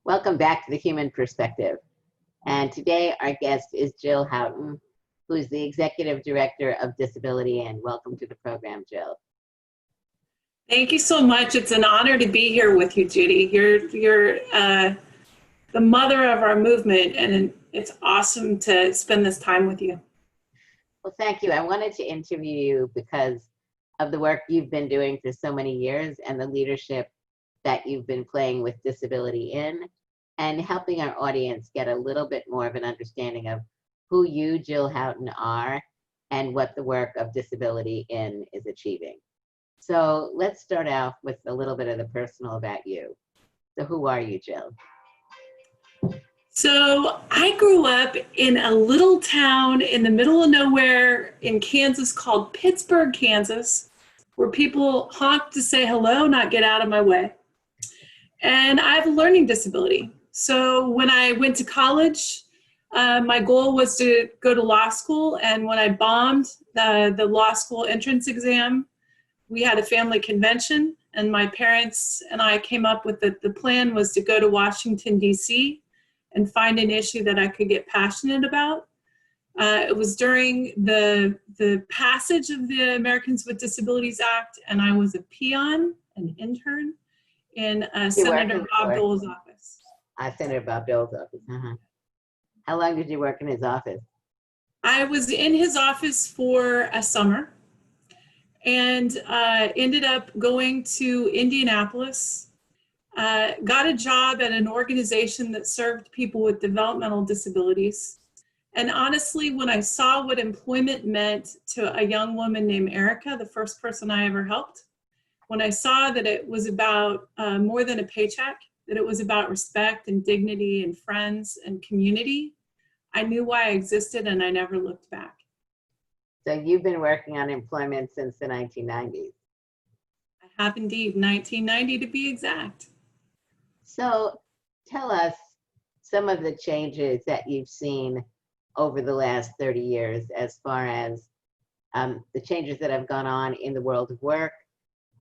Welcome back to The Human Perspective. And today our guest is Jill Houghton, who's the Executive Director of Disability, and welcome to the program, Jill. Thank you so much. It's an honor to be here with you, Judy. You're the mother of our movement, and it's awesome to spend this time with you. Well, thank you. I wanted to interview you because of the work you've been doing for so many years and the leadership that you've been playing with disability in, and helping our audience get a little bit more of an understanding of who you, Jill Houghton, are and what the work of Disability In is achieving. So let's start off with a little bit of the personal about you. So who are you, Jill? So I grew up in a little town in the middle of nowhere in Kansas called Pittsburgh, Kansas, where people honk to say hello, not get out of my way. And I have a learning disability. So when I went to college, my goal was to go to law school. And when I bombed the law school entrance exam, we had a family convention, and my parents and I came up with the plan was to go to Washington, D.C. and find an issue that I could get passionate about. It was during the passage of the Americans with Disabilities Act, and I was a peon, an intern, in Senator Bob Dole's office. Senator Bob Dole's office. How long did you work in his office? I was in his office for a summer and ended up going to Indianapolis. Got a job at an organization that served people with developmental disabilities. And honestly, when I saw what employment meant to a young woman named Erica, the first person I ever helped, when I saw that it was about more than a paycheck, that it was about respect and dignity and friends and community, I knew why I existed, and I never looked back. So you've been working on employment since the 1990s. I have indeed, 1990 to be exact. So tell us some of the changes that you've seen over the last 30 years as far as the changes that have gone on in the world of work,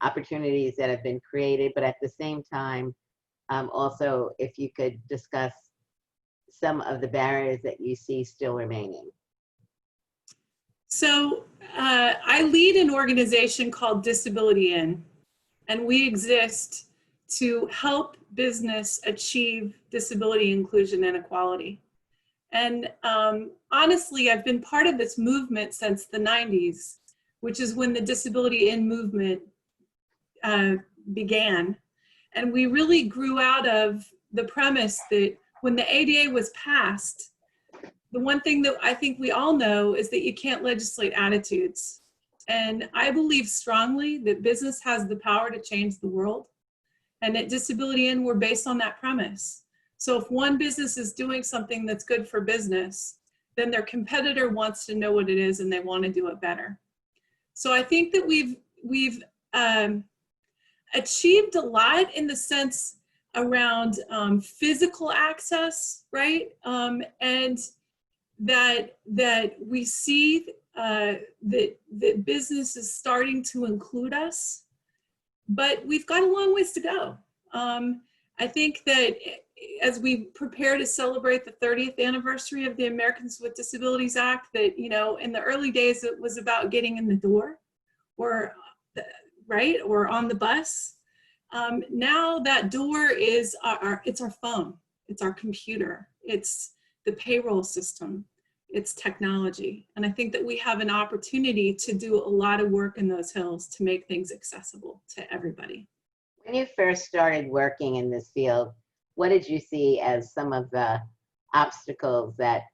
opportunities that have been created, but at the same time, also if you could discuss some of the barriers that you see still remaining. So I lead an organization called Disability In, and we exist to help business achieve disability inclusion and equality. And honestly, I've been part of this movement since the 90s, which is when the Disability In movement began. And we really grew out of the premise that when the ADA was passed, the one thing that I think we all know is that you can't legislate attitudes. And I believe strongly that business has the power to change the world. And at Disability In, we're based on that premise. So if one business is doing something that's good for business, then their competitor wants to know what it is and they want to do it better. So I think that we've achieved a lot in the sense around physical access, right? And that we see that business is starting to include us, but we've got a long ways to go. I think that as we prepare to celebrate the 30th anniversary of the Americans with Disabilities Act, that, you know, in the early days, it was about getting in the door or, right, or on the bus. Now that door is it's our phone, it's our computer, it's the payroll system, it's technology. And I think that we have an opportunity to do a lot of work in those hills to make things accessible to everybody. When you first started working in this field, what did you see as some of the obstacles that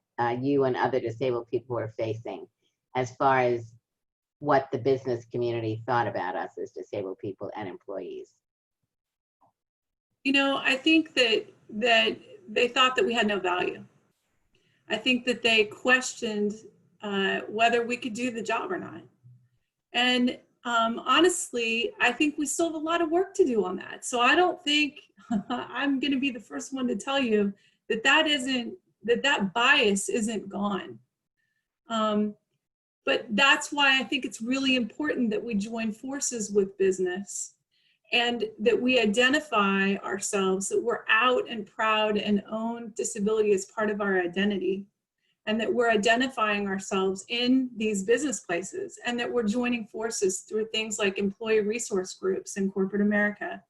you and other disabled people were facing as far as what the business community thought about us as disabled people and employees? You know, I think that they thought that we had no value. I think that they questioned whether we could do the job or not. And honestly, I think we still have a lot of work to do on that. So I don't think I'm going to be the first one to tell you that that bias isn't gone. But that's why I think it's really important that we join forces with business and that we identify ourselves, that we're out and proud and own disability as part of our identity, and that we're identifying ourselves in these business places, and that we're joining forces through things like employee resource groups in corporate America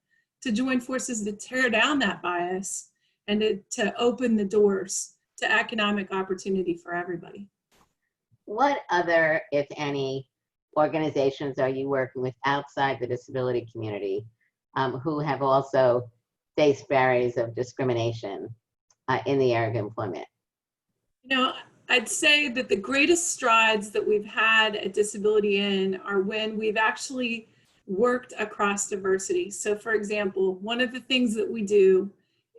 to join forces to tear down that bias and to open the doors to economic opportunity for everybody. What other, if any, organizations are you working with outside the disability community who have also faced barriers of discrimination in the area of employment? You know, I'd say that the greatest strides that we've had at Disability In are when we've actually worked across diversity. So for example, one of the things that we do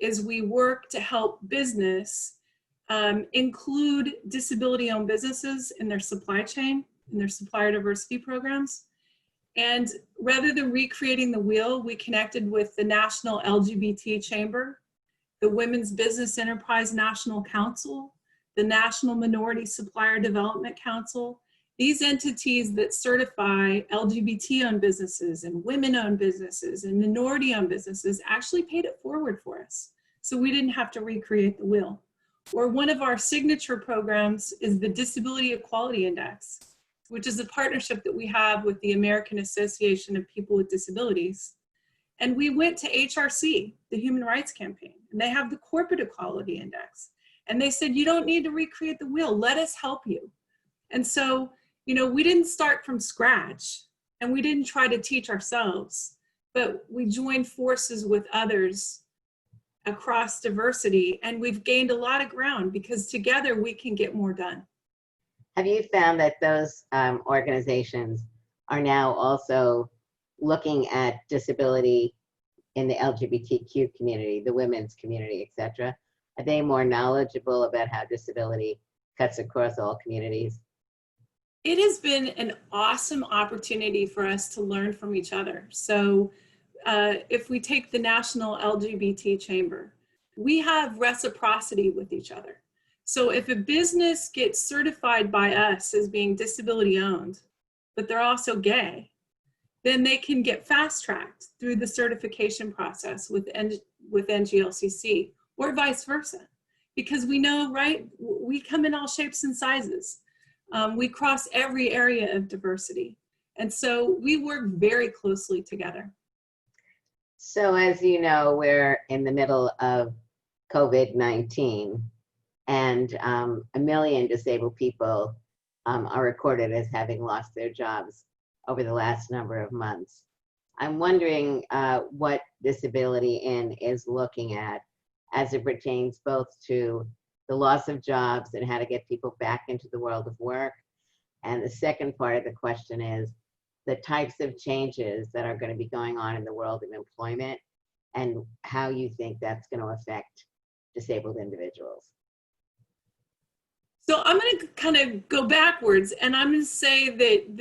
is we work to help business include disability-owned businesses in their supply chain, in their supplier diversity programs. And rather than recreating the wheel, we connected with the National LGBT Chamber, the Women's Business Enterprise National Council, the National Minority Supplier Development Council. These entities that certify LGBT-owned businesses and women-owned businesses and minority-owned businesses actually paid it forward for us, so we didn't have to recreate the wheel. Or one of our signature programs is the Disability Equality Index, which is a partnership that we have with the American Association of People with Disabilities. And we went to HRC, the Human Rights Campaign, and they have the Corporate Equality Index. And they said, you don't need to recreate the wheel, let us help you. And so, you know, we didn't start from scratch and we didn't try to teach ourselves, but we joined forces with others across diversity, and we've gained a lot of ground because together we can get more done. Have you found that those organizations are now also looking at disability in the LGBTQ community, the women's community, et cetera? Are they more knowledgeable about how disability cuts across all communities? It has been an awesome opportunity for us to learn from each other. So if we take the National LGBT Chamber, we have reciprocity with each other. So if a business gets certified by us as being disability owned, but they're also gay, then they can get fast-tracked through the certification process with NGLCC, or vice versa. Because we know, right, we come in all shapes and sizes. We cross every area of diversity. And so we work very closely together. So as you know, we're in the middle of COVID-19, and 1 million disabled people are recorded as having lost their jobs over the last number of months. I'm wondering what Disability In is looking at as it pertains both to the loss of jobs and how to get people back into the world of work. And the second part of the question is the types of changes that are going to be going on in the world of employment and how you think that's going to affect disabled individuals. So I'm going to kind of go backwards, and I'm going to say that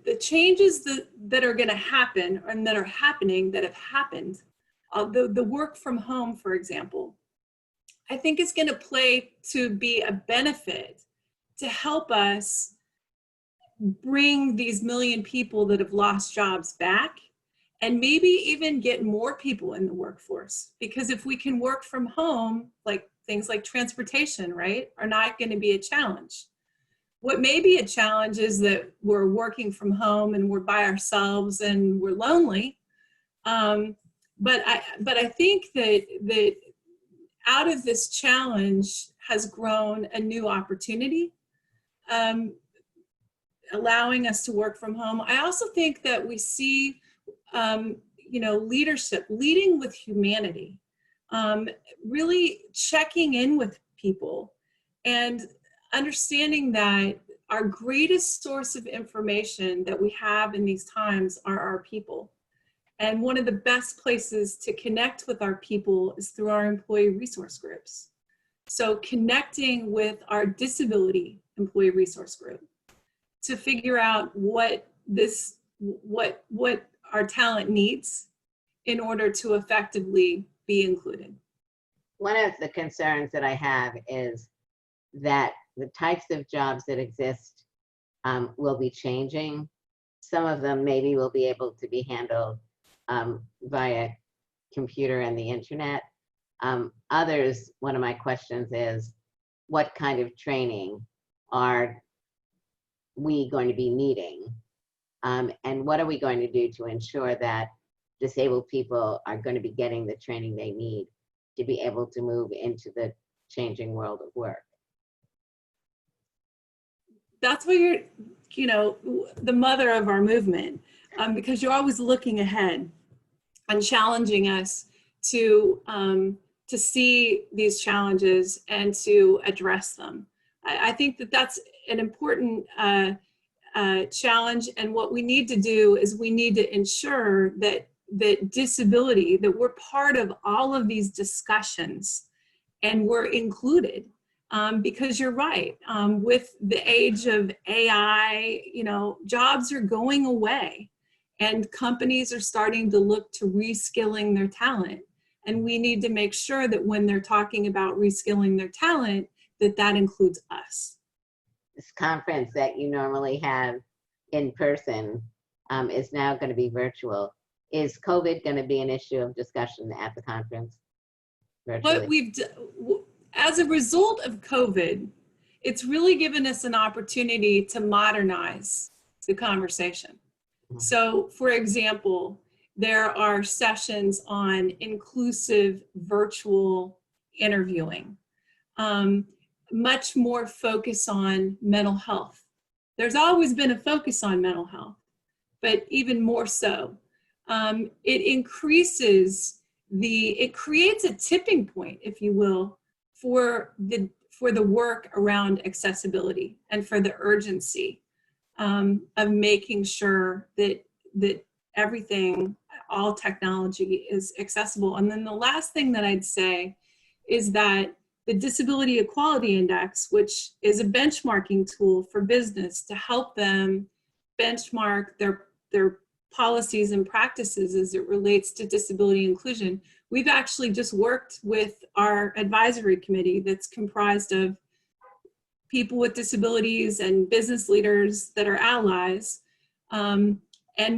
the changes that are going to happen and that are happening, that have happened, the work from home, for example, I think is going to play to be a benefit to help us bring these 1 million people that have lost jobs back, and maybe even get more people in the workforce. Because if we can work from home, like things like transportation, right, are not going to be a challenge. What may be a challenge is that we're working from home and we're by ourselves and we're lonely. But I think that out of this challenge has grown a new opportunity, allowing us to work from home. I also think that we see, leadership, leading with humanity, really checking in with people and understanding that our greatest source of information that we have in these times are our people. And one of the best places to connect with our people is through our employee resource groups. So connecting with our disability employee resource group to figure out what our talent needs in order to effectively be included. One of the concerns that I have is that the types of jobs that exist will be changing. Some of them maybe will be able to be handled via computer and the internet. Others, one of my questions is, what kind of training are we going to be needing? And what are we going to do to ensure that disabled people are going to be getting the training they need to be able to move into the changing world of work? That's why you're, you know, the mother of our movement, because you're always looking ahead and challenging us to see these challenges and to address them. I think that that's an important challenge, and what we need to do is we need to ensure that disability, that we're part of all of these discussions and we're included. Because you're right, with the age of AI, you know, jobs are going away and companies are starting to look to reskilling their talent. And we need to make sure that when they're talking about reskilling their talent, that that includes us. This conference that you normally have in person is now going to be virtual. Is COVID going to be an issue of discussion at the conference virtually? What we've as a result of COVID, it's really given us an opportunity to modernize the conversation. So, for example, there are sessions on inclusive virtual interviewing, much more focus on mental health. There's always been a focus on mental health, but even more so. It creates a tipping point, if you will, for the work around accessibility and for the urgency of making sure that everything, all technology is accessible. And then the last thing that I'd say is that the Disability Equality Index, which is a benchmarking tool for business to help them benchmark their policies and practices as it relates to disability inclusion. We've actually just worked with our advisory committee that's comprised of people with disabilities and business leaders that are allies, and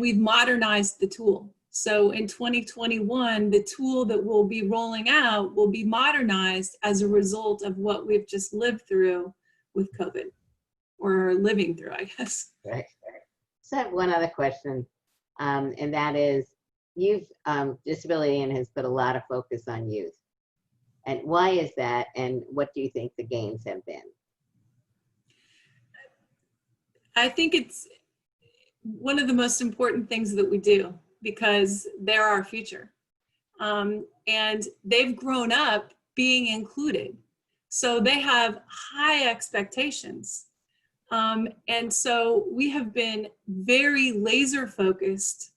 we've modernized the tool. So in 2021, the tool that we'll be rolling out will be modernized as a result of what we've just lived through with COVID, or living through, I guess. Right. So I have one other question, and that is, Disability In has put a lot of focus on youth. And why is that, and what do you think the gains have been? I think it's one of the most important things that we do, because they're our future. And they've grown up being included. So they have high expectations. And so we have been very laser focused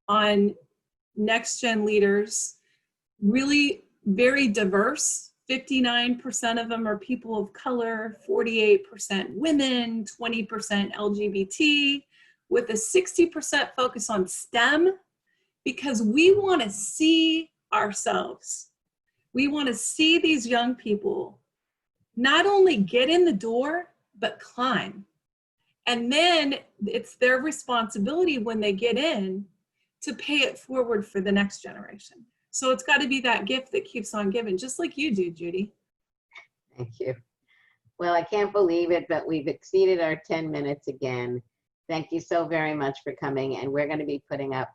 on next gen leaders, really very diverse. 59% of them are people of color, 48% women, 20% LGBT, with a 60% focus on STEM, because we want to see ourselves. We want to see these young people not only get in the door, but climb. And then it's their responsibility when they get in to pay it forward for the next generation. So it's got to be that gift that keeps on giving, just like you do, Judy. Thank you. Well, I can't believe it, but we've exceeded our 10 minutes again. Thank you so very much for coming. And we're going to be putting up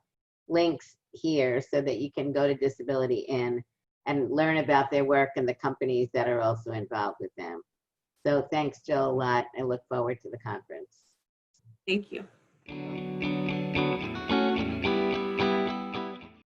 links here so that you can go to Disability In and learn about their work and the companies that are also involved with them. So thanks, Jill, a lot. I look forward to the conference. Thank you.